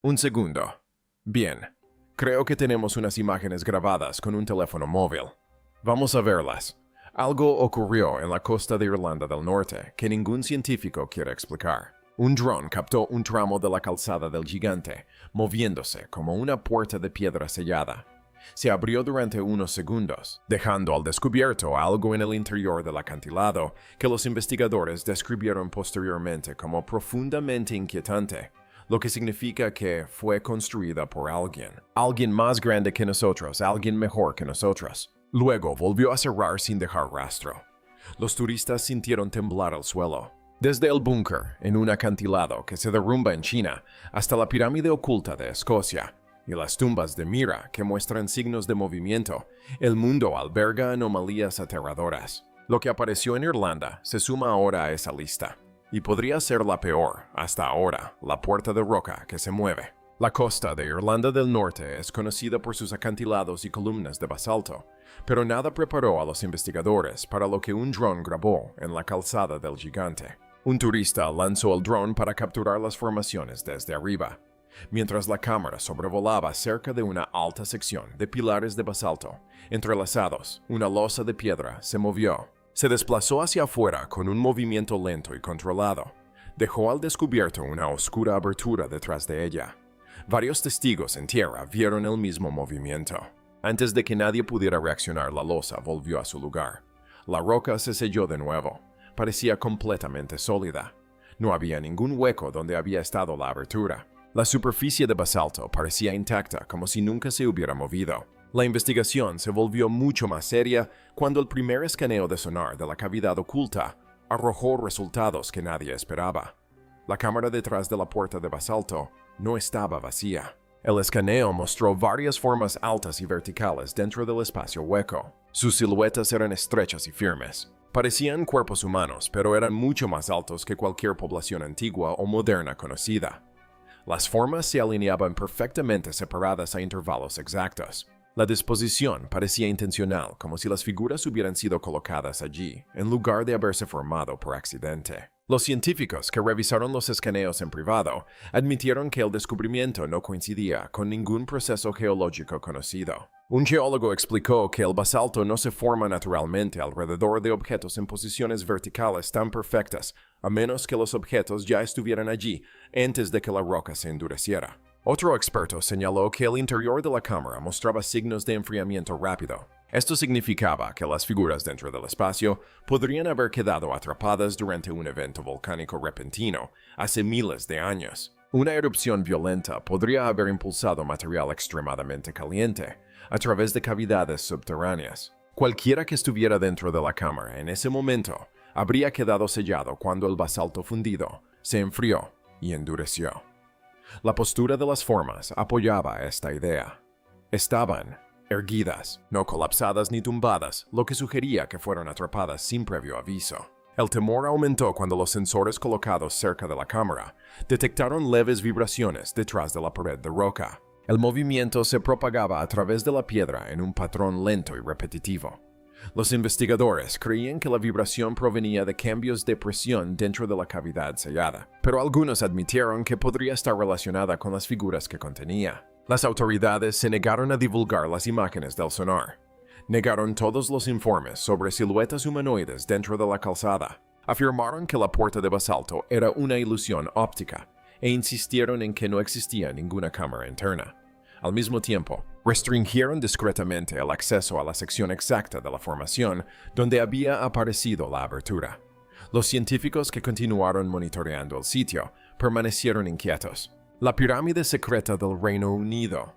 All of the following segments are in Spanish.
Un segundo. Bien. Creo que tenemos unas imágenes grabadas con un teléfono móvil. Vamos a verlas. Algo ocurrió en la costa de Irlanda del Norte que ningún científico quiere explicar. Un dron captó un tramo de la calzada del gigante, moviéndose como una puerta de piedra sellada. Se abrió durante unos segundos, dejando al descubierto algo en el interior del acantilado que los investigadores describieron posteriormente como profundamente inquietante, lo que significa que fue construida por alguien más grande que nosotros, alguien mejor que nosotros. Luego volvió a cerrar sin dejar rastro. Los turistas sintieron temblar el suelo. Desde el búnker, en un acantilado que se derrumba en China, hasta la pirámide oculta de Escocia, y las tumbas de Mira que muestran signos de movimiento, el mundo alberga anomalías aterradoras. Lo que apareció en Irlanda se suma ahora a esa lista. Y podría ser la peor, hasta ahora, la puerta de roca que se mueve. La costa de Irlanda del Norte es conocida por sus acantilados y columnas de basalto, pero nada preparó a los investigadores para lo que un dron grabó en la calzada del gigante. Un turista lanzó el dron para capturar las formaciones desde arriba, mientras la cámara sobrevolaba cerca de una alta sección de pilares de basalto entrelazados. Una losa de piedra se movió. Se desplazó hacia afuera con un movimiento lento y controlado. Dejó al descubierto una oscura abertura detrás de ella. Varios testigos en tierra vieron el mismo movimiento. Antes de que nadie pudiera reaccionar, la losa volvió a su lugar. La roca se selló de nuevo. Parecía completamente sólida. No había ningún hueco donde había estado la abertura. La superficie de basalto parecía intacta, como si nunca se hubiera movido. La investigación se volvió mucho más seria cuando el primer escaneo de sonar de la cavidad oculta arrojó resultados que nadie esperaba. La cámara detrás de la puerta de basalto no estaba vacía. El escaneo mostró varias formas altas y verticales dentro del espacio hueco. Sus siluetas eran estrechas y firmes. Parecían cuerpos humanos, pero eran mucho más altos que cualquier población antigua o moderna conocida. Las formas se alineaban perfectamente separadas a intervalos exactos. La disposición parecía intencional, como si las figuras hubieran sido colocadas allí, en lugar de haberse formado por accidente. Los científicos que revisaron los escaneos en privado admitieron que el descubrimiento no coincidía con ningún proceso geológico conocido. Un geólogo explicó que el basalto no se forma naturalmente alrededor de objetos en posiciones verticales tan perfectas, a menos que los objetos ya estuvieran allí antes de que la roca se endureciera. Otro experto señaló que el interior de la cámara mostraba signos de enfriamiento rápido. Esto significaba que las figuras dentro del espacio podrían haber quedado atrapadas durante un evento volcánico repentino hace miles de años. Una erupción violenta podría haber impulsado material extremadamente caliente a través de cavidades subterráneas. Cualquiera que estuviera dentro de la cámara en ese momento habría quedado sellado cuando el basalto fundido se enfrió y endureció. La postura de las formas apoyaba esta idea. Estaban erguidas, no colapsadas ni tumbadas, lo que sugería que fueron atrapadas sin previo aviso. El temor aumentó cuando los sensores colocados cerca de la cámara detectaron leves vibraciones detrás de la pared de roca. El movimiento se propagaba a través de la piedra en un patrón lento y repetitivo. Los investigadores creían que la vibración provenía de cambios de presión dentro de la cavidad sellada, pero algunos admitieron que podría estar relacionada con las figuras que contenía. Las autoridades se negaron a divulgar las imágenes del sonar. Negaron todos los informes sobre siluetas humanoides dentro de la calzada. Afirmaron que la puerta de basalto era una ilusión óptica e insistieron en que no existía ninguna cámara interna. Al mismo tiempo, restringieron discretamente el acceso a la sección exacta de la formación donde había aparecido la abertura. Los científicos que continuaron monitoreando el sitio permanecieron inquietos. La pirámide secreta del Reino Unido.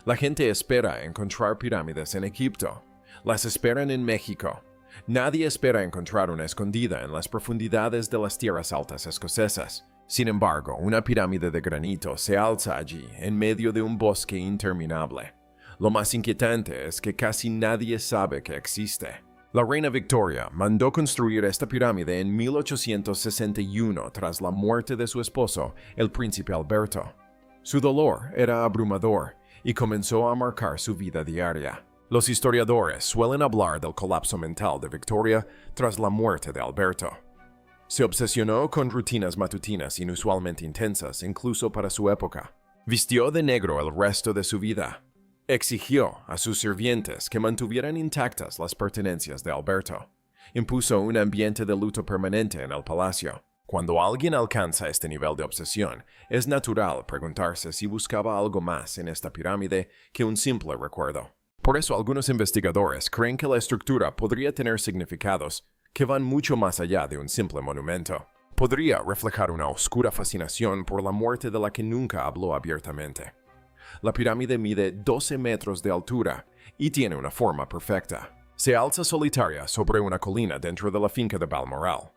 La gente espera encontrar pirámides en Egipto. Las esperan en México. Nadie espera encontrar una escondida en las profundidades de las tierras altas escocesas. Sin embargo, una pirámide de granito se alza allí, en medio de un bosque interminable. Lo más inquietante es que casi nadie sabe que existe. La reina Victoria mandó construir esta pirámide en 1861 tras la muerte de su esposo, el príncipe Alberto. Su dolor era abrumador y comenzó a marcar su vida diaria. Los historiadores suelen hablar del colapso mental de Victoria tras la muerte de Alberto. Se obsesionó con rutinas matutinas inusualmente intensas incluso para su época. Vistió de negro el resto de su vida. Exigió a sus sirvientes que mantuvieran intactas las pertenencias de Alberto. Impuso un ambiente de luto permanente en el palacio. Cuando alguien alcanza este nivel de obsesión, es natural preguntarse si buscaba algo más en esta pirámide que un simple recuerdo. Por eso algunos investigadores creen que la estructura podría tener significados que van mucho más allá de un simple monumento. Podría reflejar una oscura fascinación por la muerte de la que nunca habló abiertamente. La pirámide mide 12 metros de altura y tiene una forma perfecta. Se alza solitaria sobre una colina dentro de la finca de Balmoral.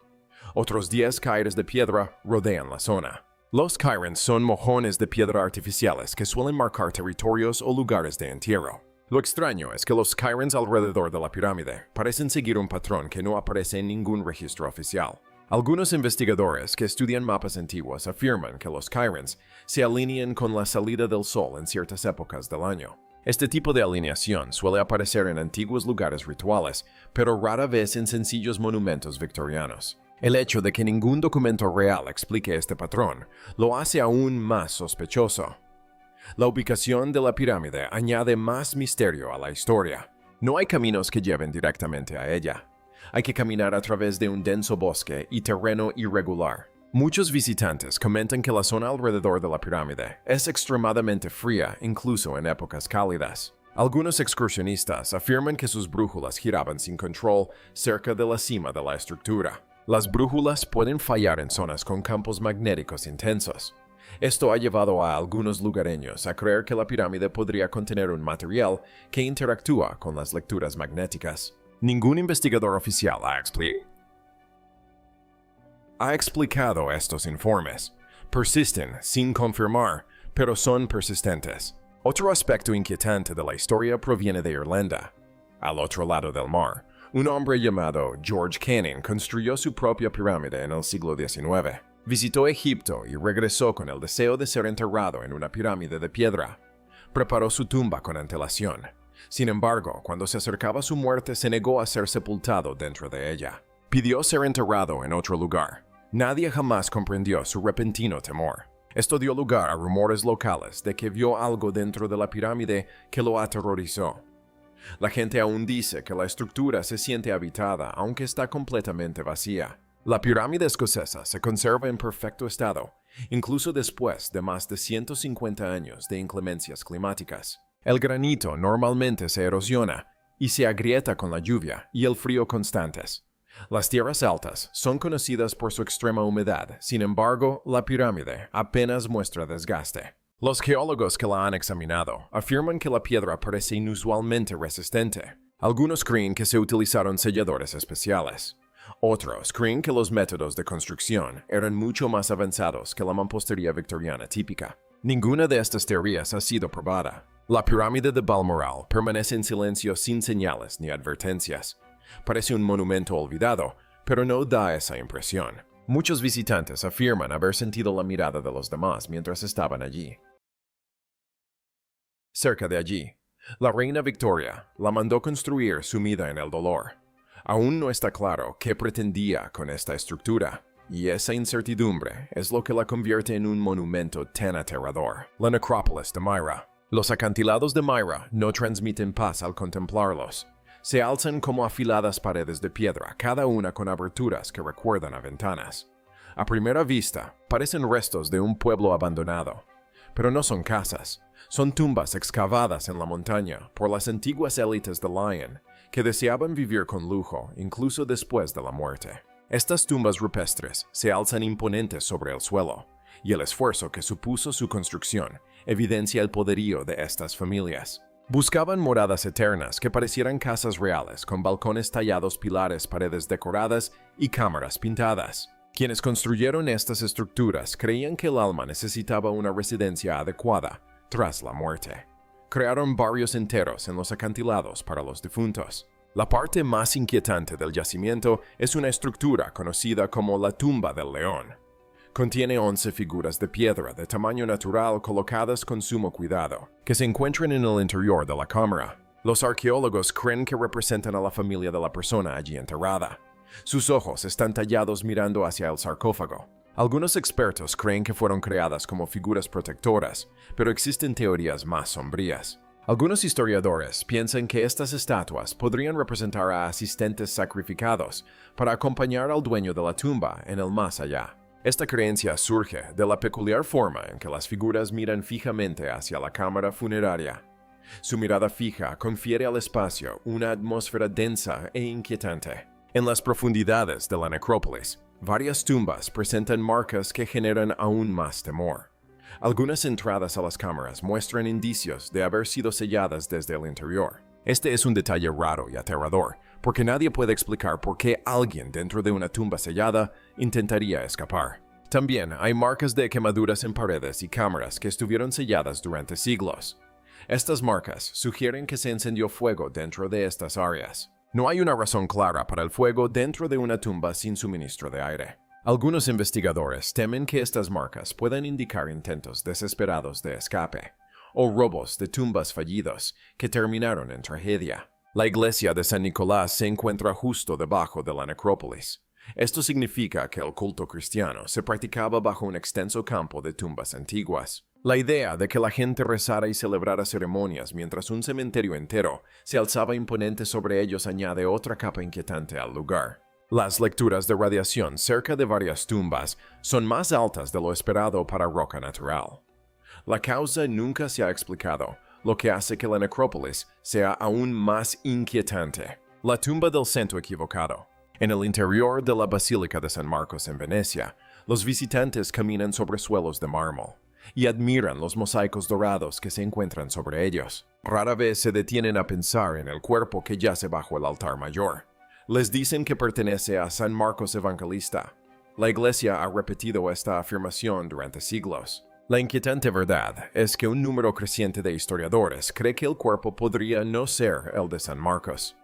Otros 10 cairns de piedra rodean la zona. Los cairns son mojones de piedra artificiales que suelen marcar territorios o lugares de entierro. Lo extraño es que los cairns alrededor de la pirámide parecen seguir un patrón que no aparece en ningún registro oficial. Algunos investigadores que estudian mapas antiguos afirman que los cairns se alinean con la salida del sol en ciertas épocas del año. Este tipo de alineación suele aparecer en antiguos lugares rituales, pero rara vez en sencillos monumentos victorianos. El hecho de que ningún documento real explique este patrón lo hace aún más sospechoso. La ubicación de la pirámide añade más misterio a la historia. No hay caminos que lleven directamente a ella. Hay que caminar a través de un denso bosque y terreno irregular. Muchos visitantes comentan que la zona alrededor de la pirámide es extremadamente fría, incluso en épocas cálidas. Algunos excursionistas afirman que sus brújulas giraban sin control cerca de la cima de la estructura. Las brújulas pueden fallar en zonas con campos magnéticos intensos. Esto ha llevado a algunos lugareños a creer que la pirámide podría contener un material que interactúa con las lecturas magnéticas. Ningún investigador oficial ha explicado estos informes. Persisten sin confirmar, pero son persistentes. Otro aspecto inquietante de la historia proviene de Irlanda. Al otro lado del mar, un hombre llamado George Canning construyó su propia pirámide en el siglo XIX. Visitó Egipto y regresó con el deseo de ser enterrado en una pirámide de piedra. Preparó su tumba con antelación. Sin embargo, cuando se acercaba su muerte, se negó a ser sepultado dentro de ella. Pidió ser enterrado en otro lugar. Nadie jamás comprendió su repentino temor. Esto dio lugar a rumores locales de que vio algo dentro de la pirámide que lo aterrorizó. La gente aún dice que la estructura se siente habitada, aunque está completamente vacía. La pirámide escocesa se conserva en perfecto estado, incluso después de más de 150 años de inclemencias climáticas. El granito normalmente se erosiona y se agrieta con la lluvia y el frío constantes. Las tierras altas son conocidas por su extrema humedad, sin embargo, la pirámide apenas muestra desgaste. Los geólogos que la han examinado afirman que la piedra parece inusualmente resistente. Algunos creen que se utilizaron selladores especiales. Otros creen que los métodos de construcción eran mucho más avanzados que la mampostería victoriana típica. Ninguna de estas teorías ha sido probada. La pirámide de Balmoral permanece en silencio sin señales ni advertencias. Parece un monumento olvidado, pero no da esa impresión. Muchos visitantes afirman haber sentido la mirada de los demás mientras estaban allí. Cerca de allí, la reina Victoria la mandó construir sumida en el dolor. Aún no está claro qué pretendía con esta estructura, y esa incertidumbre es lo que la convierte en un monumento tan aterrador. La necrópolis de Myra. Los acantilados de Myra no transmiten paz al contemplarlos. Se alzan como afiladas paredes de piedra, cada una con aberturas que recuerdan a ventanas. A primera vista, parecen restos de un pueblo abandonado. Pero no son casas, son tumbas excavadas en la montaña por las antiguas élites de Lyon, que deseaban vivir con lujo incluso después de la muerte. Estas tumbas rupestres se alzan imponentes sobre el suelo, y el esfuerzo que supuso su construcción evidencia el poderío de estas familias. Buscaban moradas eternas que parecieran casas reales, con balcones tallados, pilares, paredes decoradas y cámaras pintadas. Quienes construyeron estas estructuras creían que el alma necesitaba una residencia adecuada tras la muerte. Crearon barrios enteros en los acantilados para los difuntos. La parte más inquietante del yacimiento es una estructura conocida como la Tumba del León. Contiene 11 figuras de piedra de tamaño natural colocadas con sumo cuidado, que se encuentran en el interior de la cámara. Los arqueólogos creen que representan a la familia de la persona allí enterrada. Sus ojos están tallados mirando hacia el sarcófago. Algunos expertos creen que fueron creadas como figuras protectoras, pero existen teorías más sombrías. Algunos historiadores piensan que estas estatuas podrían representar a asistentes sacrificados para acompañar al dueño de la tumba en el más allá. Esta creencia surge de la peculiar forma en que las figuras miran fijamente hacia la cámara funeraria. Su mirada fija confiere al espacio una atmósfera densa e inquietante. En las profundidades de la necrópolis, varias tumbas presentan marcas que generan aún más temor. Algunas entradas a las cámaras muestran indicios de haber sido selladas desde el interior. Este es un detalle raro y aterrador, porque nadie puede explicar por qué alguien dentro de una tumba sellada intentaría escapar. También hay marcas de quemaduras en paredes y cámaras que estuvieron selladas durante siglos. Estas marcas sugieren que se encendió fuego dentro de estas áreas. No hay una razón clara para el fuego dentro de una tumba sin suministro de aire. Algunos investigadores temen que estas marcas puedan indicar intentos desesperados de escape o robos de tumbas fallidos que terminaron en tragedia. La iglesia de San Nicolás se encuentra justo debajo de la necrópolis. Esto significa que el culto cristiano se practicaba bajo un extenso campo de tumbas antiguas. La idea de que la gente rezara y celebrara ceremonias mientras un cementerio entero se alzaba imponente sobre ellos añade otra capa inquietante al lugar. Las lecturas de radiación cerca de varias tumbas son más altas de lo esperado para roca natural. La causa nunca se ha explicado, lo que hace que la necrópolis sea aún más inquietante. La tumba del santo equivocado. En el interior de la Basílica de San Marcos en Venecia, los visitantes caminan sobre suelos de mármol y admiran los mosaicos dorados que se encuentran sobre ellos. Rara vez se detienen a pensar en el cuerpo que yace bajo el altar mayor. Les dicen que pertenece a San Marcos Evangelista. La iglesia ha repetido esta afirmación durante siglos. La inquietante verdad es que un número creciente de historiadores cree que el cuerpo podría no ser el de San Marcos.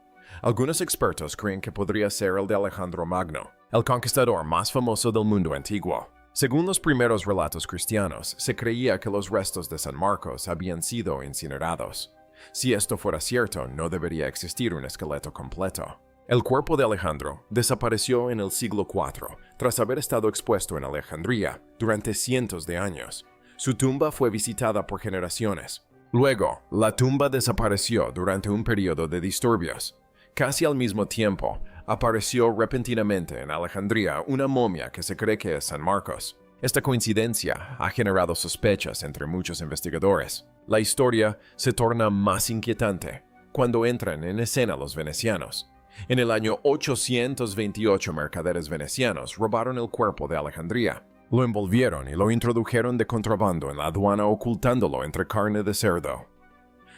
Algunos expertos creen que podría ser el de Alejandro Magno, el conquistador más famoso del mundo antiguo. Según los primeros relatos cristianos, se creía que los restos de San Marcos habían sido incinerados. Si esto fuera cierto, no debería existir un esqueleto completo. El cuerpo de Alejandro desapareció en el siglo IV, tras haber estado expuesto en Alejandría durante cientos de años. Su tumba fue visitada por generaciones. Luego, la tumba desapareció durante un periodo de disturbios. Casi al mismo tiempo, apareció repentinamente en Alejandría una momia que se cree que es San Marcos. Esta coincidencia ha generado sospechas entre muchos investigadores. La historia se torna más inquietante cuando entran en escena los venecianos. En el año 828, mercaderes venecianos robaron el cuerpo de Alejandría. Lo envolvieron y lo introdujeron de contrabando en la aduana ocultándolo entre carne de cerdo.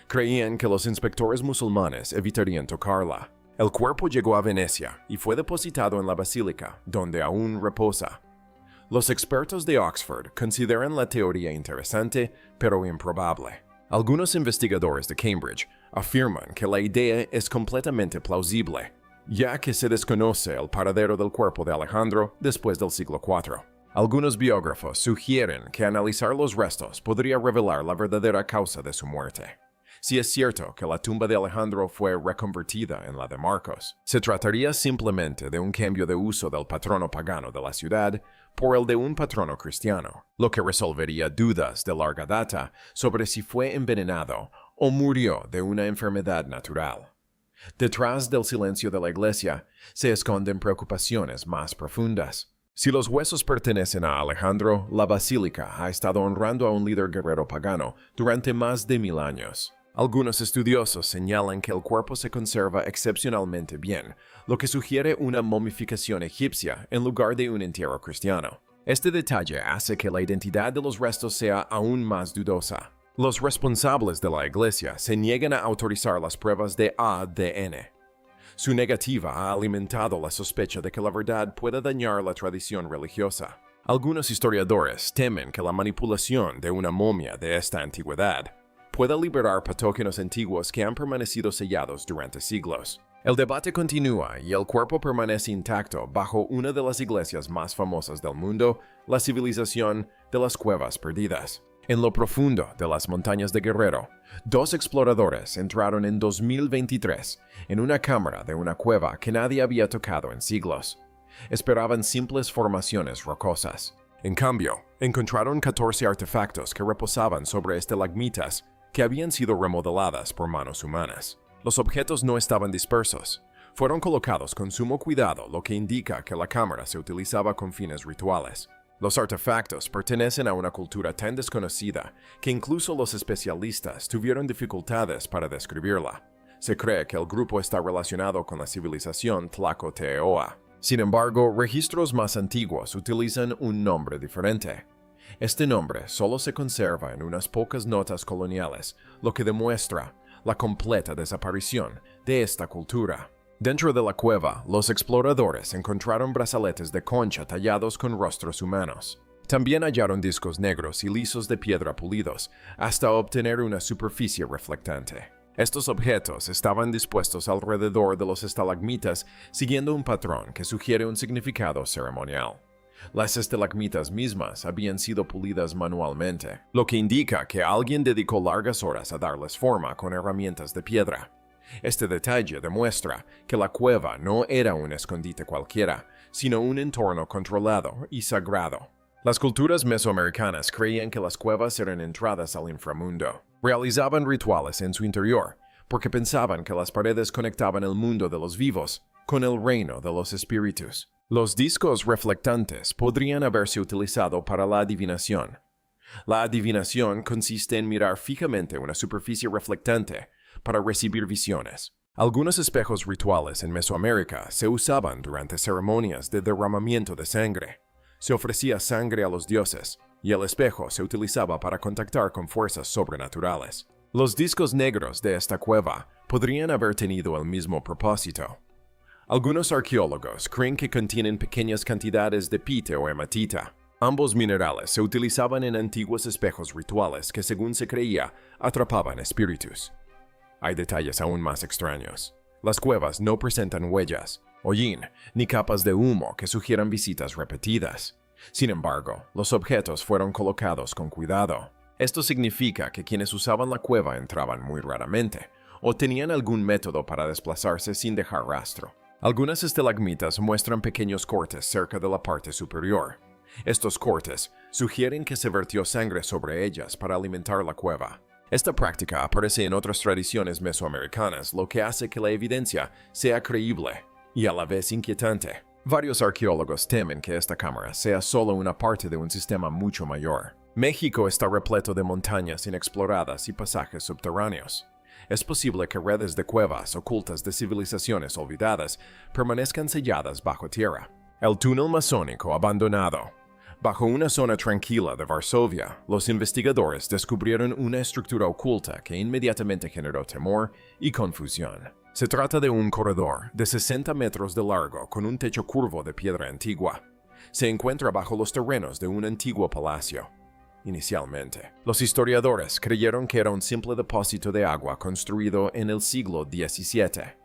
Creían que los inspectores musulmanes evitarían tocarla. El cuerpo llegó a Venecia y fue depositado en la basílica, donde aún reposa. Los expertos de Oxford consideran la teoría interesante, pero improbable. Algunos investigadores de Cambridge afirman que la idea es completamente plausible, ya que se desconoce el paradero del cuerpo de Alejandro después del siglo IV. Algunos biógrafos sugieren que analizar los restos podría revelar la verdadera causa de su muerte. Si es cierto que la tumba de Alejandro fue reconvertida en la de Marcos, se trataría simplemente de un cambio de uso del patrono pagano de la ciudad por el de un patrono cristiano, lo que resolvería dudas de larga data sobre si fue envenenado o murió de una enfermedad natural. Detrás del silencio de la iglesia se esconden preocupaciones más profundas. Si los huesos pertenecen a Alejandro, la basílica ha estado honrando a un líder guerrero pagano durante más de 1000 años. Algunos estudiosos señalan que el cuerpo se conserva excepcionalmente bien, lo que sugiere una momificación egipcia en lugar de un entierro cristiano. Este detalle hace que la identidad de los restos sea aún más dudosa. Los responsables de la iglesia se niegan a autorizar las pruebas de ADN. Su negativa ha alimentado la sospecha de que la verdad pueda dañar la tradición religiosa. Algunos historiadores temen que la manipulación de una momia de esta antigüedad pueda liberar patógenos antiguos que han permanecido sellados durante siglos. El debate continúa y el cuerpo permanece intacto bajo una de las iglesias más famosas del mundo, la civilización de las Cuevas Perdidas. En lo profundo de las montañas de Guerrero, 2 exploradores entraron en 2023 en una cámara de una cueva que nadie había tocado en siglos. Esperaban simples formaciones rocosas, En cambio, encontraron 14 artefactos que reposaban sobre estalagmitas que habían sido remodeladas por manos humanas. Los objetos no estaban dispersos. Fueron colocados con sumo cuidado, lo que indica que la cámara se utilizaba con fines rituales. Los artefactos pertenecen a una cultura tan desconocida que incluso los especialistas tuvieron dificultades para describirla. Se cree que el grupo está relacionado con la civilización Tlacoteoa. Sin embargo, registros más antiguos utilizan un nombre diferente. Este nombre solo se conserva en unas pocas notas coloniales, lo que demuestra la completa desaparición de esta cultura. Dentro de la cueva, los exploradores encontraron brazaletes de concha tallados con rostros humanos. También hallaron discos negros y lisos de piedra pulidos, hasta obtener una superficie reflectante. Estos objetos estaban dispuestos alrededor de los estalagmitas siguiendo un patrón que sugiere un significado ceremonial. Las estalagmitas mismas habían sido pulidas manualmente, lo que indica que alguien dedicó largas horas a darles forma con herramientas de piedra. Este detalle demuestra que la cueva no era un escondite cualquiera, sino un entorno controlado y sagrado. Las culturas mesoamericanas creían que las cuevas eran entradas al inframundo. Realizaban rituales en su interior, porque pensaban que las paredes conectaban el mundo de los vivos con el reino de los espíritus. Los discos reflectantes podrían haberse utilizado para la adivinación. La adivinación consiste en mirar fijamente una superficie reflectante para recibir visiones. Algunos espejos rituales en Mesoamérica se usaban durante ceremonias de derramamiento de sangre. Se ofrecía sangre a los dioses, y el espejo se utilizaba para contactar con fuerzas sobrenaturales. Los discos negros de esta cueva podrían haber tenido el mismo propósito. Algunos arqueólogos creen que contienen pequeñas cantidades de pite o hematita. Ambos minerales se utilizaban en antiguos espejos rituales que, según se creía, atrapaban espíritus. Hay detalles aún más extraños. Las cuevas no presentan huellas, hollín, ni capas de humo que sugieran visitas repetidas. Sin embargo, los objetos fueron colocados con cuidado. Esto significa que quienes usaban la cueva entraban muy raramente, o tenían algún método para desplazarse sin dejar rastro. Algunas estalagmitas muestran pequeños cortes cerca de la parte superior. Estos cortes sugieren que se vertió sangre sobre ellas para alimentar la cueva. Esta práctica aparece en otras tradiciones mesoamericanas, lo que hace que la evidencia sea creíble y a la vez inquietante. Varios arqueólogos temen que esta cámara sea solo una parte de un sistema mucho mayor. México está repleto de montañas inexploradas y pasajes subterráneos. Es posible que redes de cuevas ocultas de civilizaciones olvidadas permanezcan selladas bajo tierra. El túnel masónico abandonado. Bajo una zona tranquila de Varsovia, los investigadores descubrieron una estructura oculta que inmediatamente generó temor y confusión. Se trata de un corredor de 60 metros de largo con un techo curvo de piedra antigua. Se encuentra bajo los terrenos de un antiguo palacio. Inicialmente, los historiadores creyeron que era un simple depósito de agua construido en el siglo XVII.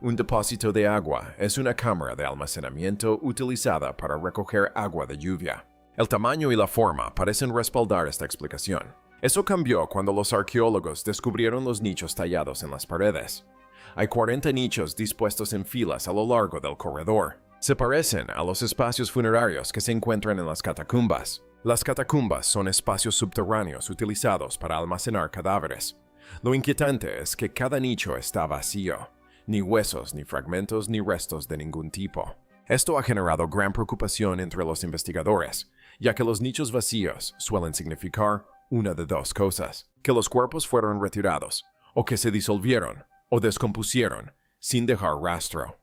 Un depósito de agua es una cámara de almacenamiento utilizada para recoger agua de lluvia. El tamaño y la forma parecen respaldar esta explicación. Eso cambió cuando los arqueólogos descubrieron los nichos tallados en las paredes. Hay 40 nichos dispuestos en filas a lo largo del corredor. Se parecen a los espacios funerarios que se encuentran en las catacumbas. Las catacumbas son espacios subterráneos utilizados para almacenar cadáveres. Lo inquietante es que cada nicho está vacío. Ni huesos, ni fragmentos, ni restos de ningún tipo. Esto ha generado gran preocupación entre los investigadores, ya que los nichos vacíos suelen significar una de dos cosas: que los cuerpos fueron retirados, o que se disolvieron o descompusieron sin dejar rastro.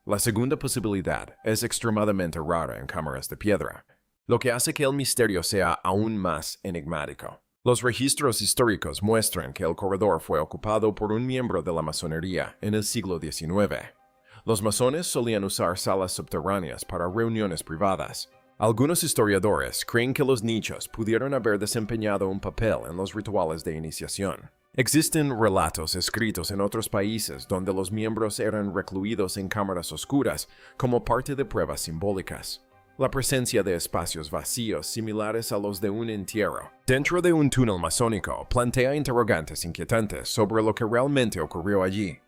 La segunda posibilidad es extremadamente rara en cámaras de piedra, lo que hace que el misterio sea aún más enigmático. Los registros históricos muestran que el corredor fue ocupado por un miembro de la masonería en el siglo XIX. Los masones solían usar salas subterráneas para reuniones privadas. Algunos historiadores creen que los nichos pudieron haber desempeñado un papel en los rituales de iniciación. Existen relatos escritos en otros países donde los miembros eran recluidos en cámaras oscuras como parte de pruebas simbólicas. La presencia de espacios vacíos similares a los de un entierro dentro de un túnel masónico plantea interrogantes inquietantes sobre lo que realmente ocurrió allí.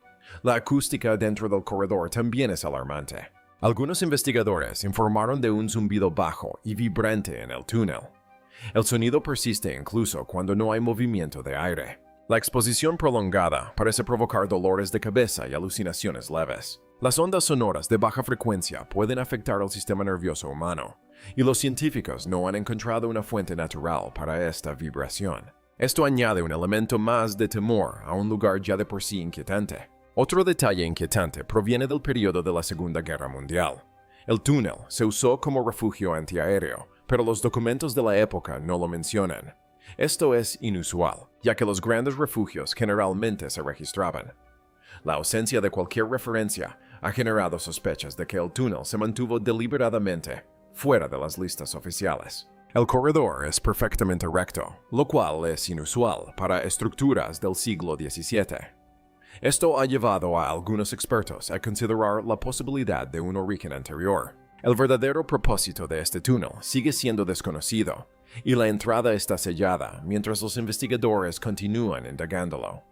La acústica dentro del corredor también es alarmante. Algunos investigadores informaron de un zumbido bajo y vibrante en el túnel. El sonido persiste incluso cuando no hay movimiento de aire. La exposición prolongada parece provocar dolores de cabeza y alucinaciones leves. Las ondas sonoras de baja frecuencia pueden afectar al sistema nervioso humano, y los científicos no han encontrado una fuente natural para esta vibración. Esto añade un elemento más de temor a un lugar ya de por sí inquietante. Otro detalle inquietante proviene del periodo de la Segunda Guerra Mundial. El túnel se usó como refugio antiaéreo, pero los documentos de la época no lo mencionan. Esto es inusual, ya que los grandes refugios generalmente se registraban. La ausencia de cualquier referencia ha generado sospechas de que el túnel se mantuvo deliberadamente fuera de las listas oficiales. El corredor es perfectamente recto, lo cual es inusual para estructuras del siglo XVII. Esto ha llevado a algunos expertos a considerar la posibilidad de un origen anterior. El verdadero propósito de este túnel sigue siendo desconocido, y la entrada está sellada mientras los investigadores continúan indagándolo.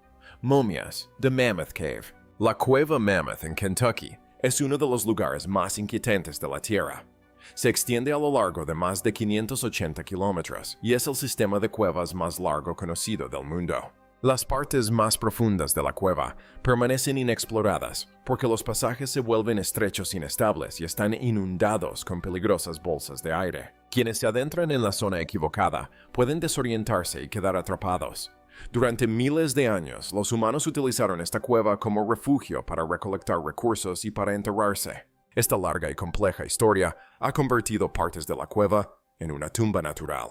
Momias de Mammoth Cave. La cueva Mammoth en Kentucky es uno de los lugares más inquietantes de la Tierra. Se extiende a lo largo de más de 580 kilómetros y es el sistema de cuevas más largo conocido del mundo. Las partes más profundas de la cueva permanecen inexploradas porque los pasajes se vuelven estrechos e inestables y están inundados con peligrosas bolsas de aire. Quienes se adentran en la zona equivocada pueden desorientarse y quedar atrapados. Durante miles de años, los humanos utilizaron esta cueva como refugio para recolectar recursos y para enterrarse. Esta larga y compleja historia ha convertido partes de la cueva en una tumba natural.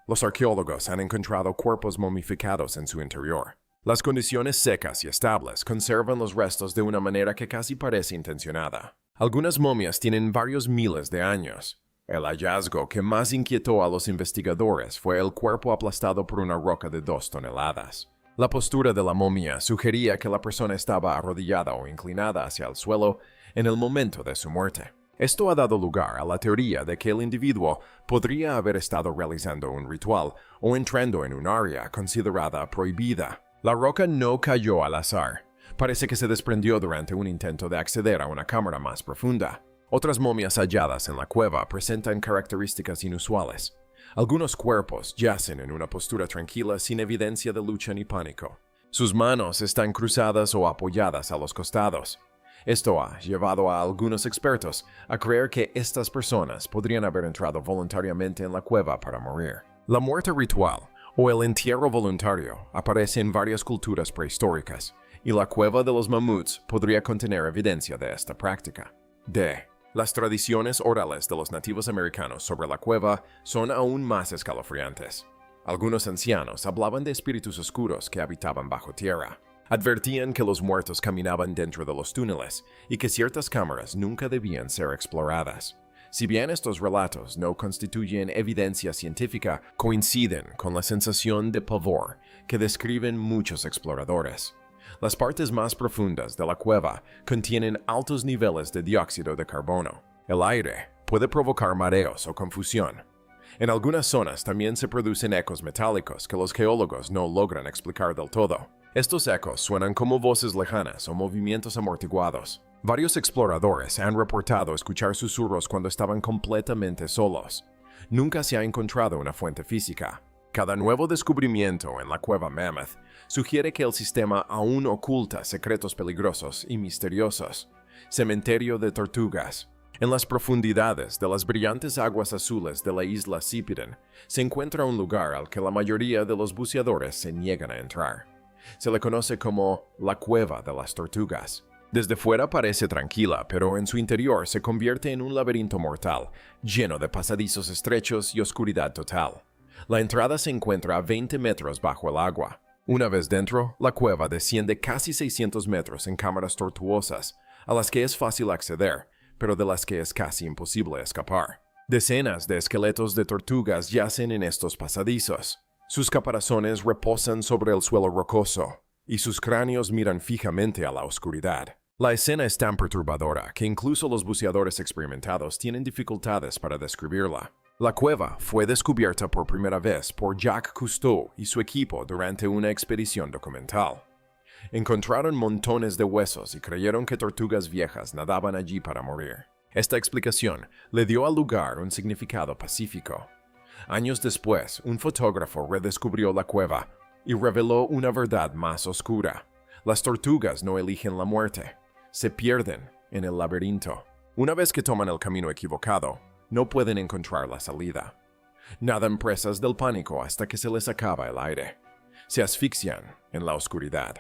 Los arqueólogos han encontrado cuerpos momificados en su interior. Las condiciones secas y estables conservan los restos de una manera que casi parece intencionada. Algunas momias tienen varios miles de años. El hallazgo que más inquietó a los investigadores fue el cuerpo aplastado por una roca de 2 toneladas. La postura de la momia sugería que la persona estaba arrodillada o inclinada hacia el suelo en el momento de su muerte. Esto ha dado lugar a la teoría de que el individuo podría haber estado realizando un ritual o entrando en un área considerada prohibida. La roca no cayó al azar. Parece que se desprendió durante un intento de acceder a una cámara más profunda. Otras momias halladas en la cueva presentan características inusuales. Algunos cuerpos yacen en una postura tranquila sin evidencia de lucha ni pánico. Sus manos están cruzadas o apoyadas a los costados. Esto ha llevado a algunos expertos a creer que estas personas podrían haber entrado voluntariamente en la cueva para morir. La muerte ritual o el entierro voluntario aparece en varias culturas prehistóricas, y la cueva de los mamuts podría contener evidencia de esta práctica. D. Las tradiciones orales de los nativos americanos sobre la cueva son aún más escalofriantes. Algunos ancianos hablaban de espíritus oscuros que habitaban bajo tierra. Advertían que los muertos caminaban dentro de los túneles y que ciertas cámaras nunca debían ser exploradas. Si bien estos relatos no constituyen evidencia científica, coinciden con la sensación de pavor que describen muchos exploradores. Las partes más profundas de la cueva contienen altos niveles de dióxido de carbono. El aire puede provocar mareos o confusión. En algunas zonas también se producen ecos metálicos que los geólogos no logran explicar del todo. Estos ecos suenan como voces lejanas o movimientos amortiguados. Varios exploradores han reportado escuchar susurros cuando estaban completamente solos. Nunca se ha encontrado una fuente física. Cada nuevo descubrimiento en la cueva Mammoth sugiere que el sistema aún oculta secretos peligrosos y misteriosos. Cementerio de tortugas. En las profundidades de las brillantes aguas azules de la isla Zipiden se encuentra un lugar al que la mayoría de los buceadores se niegan a entrar. Se le conoce como la Cueva de las Tortugas. Desde fuera parece tranquila, pero en su interior se convierte en un laberinto mortal, lleno de pasadizos estrechos y oscuridad total. La entrada se encuentra a 20 metros bajo el agua. Una vez dentro, la cueva desciende casi 600 metros en cámaras tortuosas, a las que es fácil acceder, pero de las que es casi imposible escapar. Decenas de esqueletos de tortugas yacen en estos pasadizos. Sus caparazones reposan sobre el suelo rocoso, y sus cráneos miran fijamente a la oscuridad. La escena es tan perturbadora que incluso los buceadores experimentados tienen dificultades para describirla. La cueva fue descubierta por primera vez por Jacques Cousteau y su equipo durante una expedición documental. Encontraron montones de huesos y creyeron que tortugas viejas nadaban allí para morir. Esta explicación le dio al lugar un significado pacífico. Años después, un fotógrafo redescubrió la cueva y reveló una verdad más oscura. Las tortugas no eligen la muerte, se pierden en el laberinto. Una vez que toman el camino equivocado, no pueden encontrar la salida. Nadan presas del pánico hasta que se les acaba el aire. Se asfixian en la oscuridad.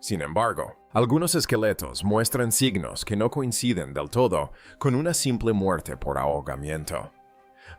Sin embargo, algunos esqueletos muestran signos que no coinciden del todo con una simple muerte por ahogamiento.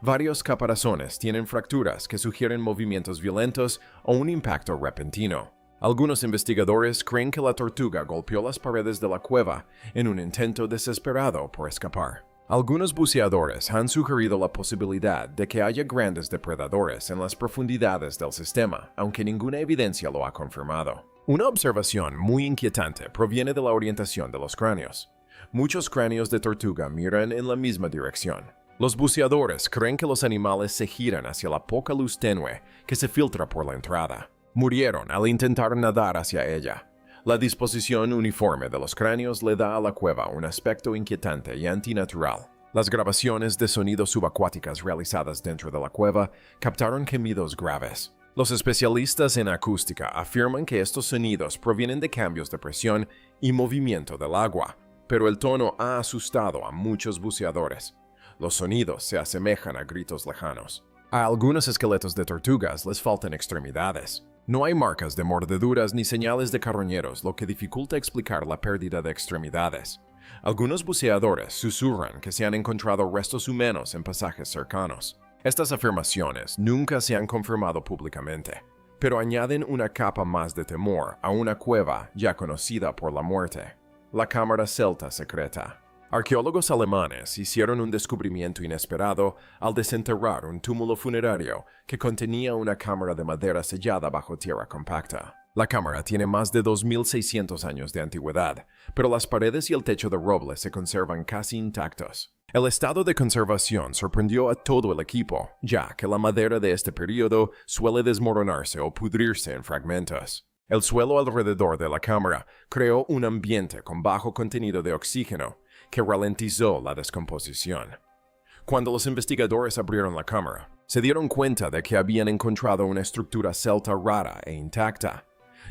Varios caparazones tienen fracturas que sugieren movimientos violentos o un impacto repentino. Algunos investigadores creen que la tortuga golpeó las paredes de la cueva en un intento desesperado por escapar. Algunos buceadores han sugerido la posibilidad de que haya grandes depredadores en las profundidades del sistema, aunque ninguna evidencia lo ha confirmado. Una observación muy inquietante proviene de la orientación de los cráneos. Muchos cráneos de tortuga miran en la misma dirección. Los buceadores creen que los animales se giran hacia la poca luz tenue que se filtra por la entrada. Murieron al intentar nadar hacia ella. La disposición uniforme de los cráneos le da a la cueva un aspecto inquietante y antinatural. Las grabaciones de sonidos subacuáticas realizadas dentro de la cueva captaron gemidos graves. Los especialistas en acústica afirman que estos sonidos provienen de cambios de presión y movimiento del agua, pero el tono ha asustado a muchos buceadores. Los sonidos se asemejan a gritos lejanos. A algunos esqueletos de tortugas les faltan extremidades. No hay marcas de mordeduras ni señales de carroñeros, lo que dificulta explicar la pérdida de extremidades. Algunos buceadores susurran que se han encontrado restos humanos en pasajes cercanos. Estas afirmaciones nunca se han confirmado públicamente, pero añaden una capa más de temor a una cueva ya conocida por la muerte, la cámara celta secreta. Arqueólogos alemanes hicieron un descubrimiento inesperado al desenterrar un túmulo funerario que contenía una cámara de madera sellada bajo tierra compacta. La cámara tiene más de 2.600 años de antigüedad, pero las paredes y el techo de roble se conservan casi intactos. El estado de conservación sorprendió a todo el equipo, ya que la madera de este periodo suele desmoronarse o pudrirse en fragmentos. El suelo alrededor de la cámara creó un ambiente con bajo contenido de oxígeno que ralentizó la descomposición. Cuando los investigadores abrieron la cámara, se dieron cuenta de que habían encontrado una estructura celta rara e intacta.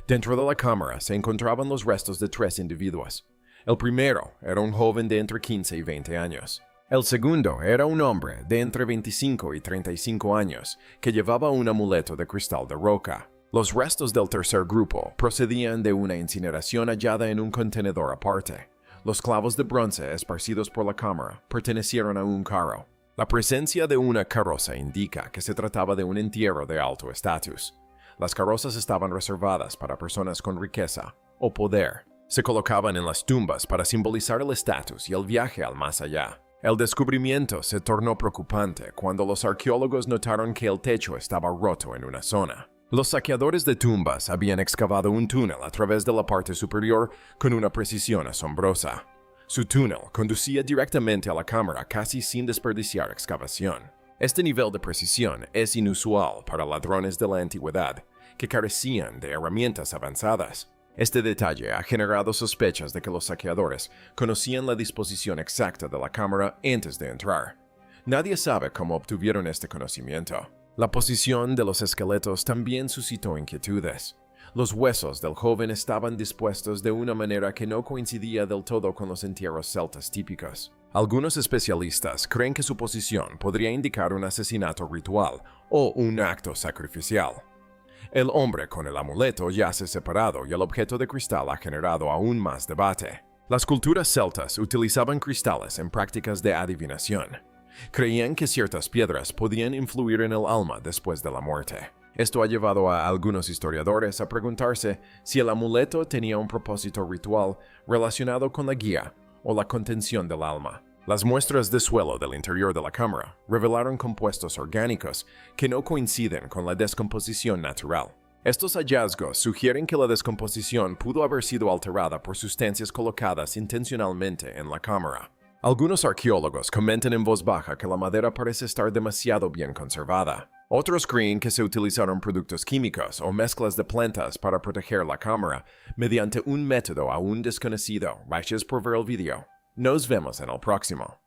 Dentro de la cámara se encontraban los restos de 3 individuos. El primero era un joven de entre 15 y 20 años. El segundo era un hombre de entre 25 y 35 años que llevaba un amuleto de cristal de roca. Los restos del tercer grupo procedían de una incineración hallada en un contenedor aparte. Los clavos de bronce esparcidos por la cámara pertenecieron a un carro. La presencia de una carroza indica que se trataba de un entierro de alto estatus. Las carrozas estaban reservadas para personas con riqueza o poder. Se colocaban en las tumbas para simbolizar el estatus y el viaje al más allá. El descubrimiento se tornó preocupante cuando los arqueólogos notaron que el techo estaba roto en una zona. Los saqueadores de tumbas habían excavado un túnel a través de la parte superior con una precisión asombrosa. Su túnel conducía directamente a la cámara casi sin desperdiciar excavación. Este nivel de precisión es inusual para ladrones de la antigüedad, que carecían de herramientas avanzadas. Este detalle ha generado sospechas de que los saqueadores conocían la disposición exacta de la cámara antes de entrar. Nadie sabe cómo obtuvieron este conocimiento. La posición de los esqueletos también suscitó inquietudes. Los huesos del joven estaban dispuestos de una manera que no coincidía del todo con los entierros celtas típicos. Algunos especialistas creen que su posición podría indicar un asesinato ritual o un acto sacrificial. El hombre con el amuleto yace separado y el objeto de cristal ha generado aún más debate. Las culturas celtas utilizaban cristales en prácticas de adivinación. Creían que ciertas piedras podían influir en el alma después de la muerte. Esto ha llevado a algunos historiadores a preguntarse si el amuleto tenía un propósito ritual relacionado con la guía o la contención del alma. Las muestras de suelo del interior de la cámara revelaron compuestos orgánicos que no coinciden con la descomposición natural. Estos hallazgos sugieren que la descomposición pudo haber sido alterada por sustancias colocadas intencionalmente en la cámara. Algunos arqueólogos comentan en voz baja que la madera parece estar demasiado bien conservada. Otros creen que se utilizaron productos químicos o mezclas de plantas para proteger la cámara mediante un método aún desconocido. Gracias por ver el video. Nos vemos en el próximo.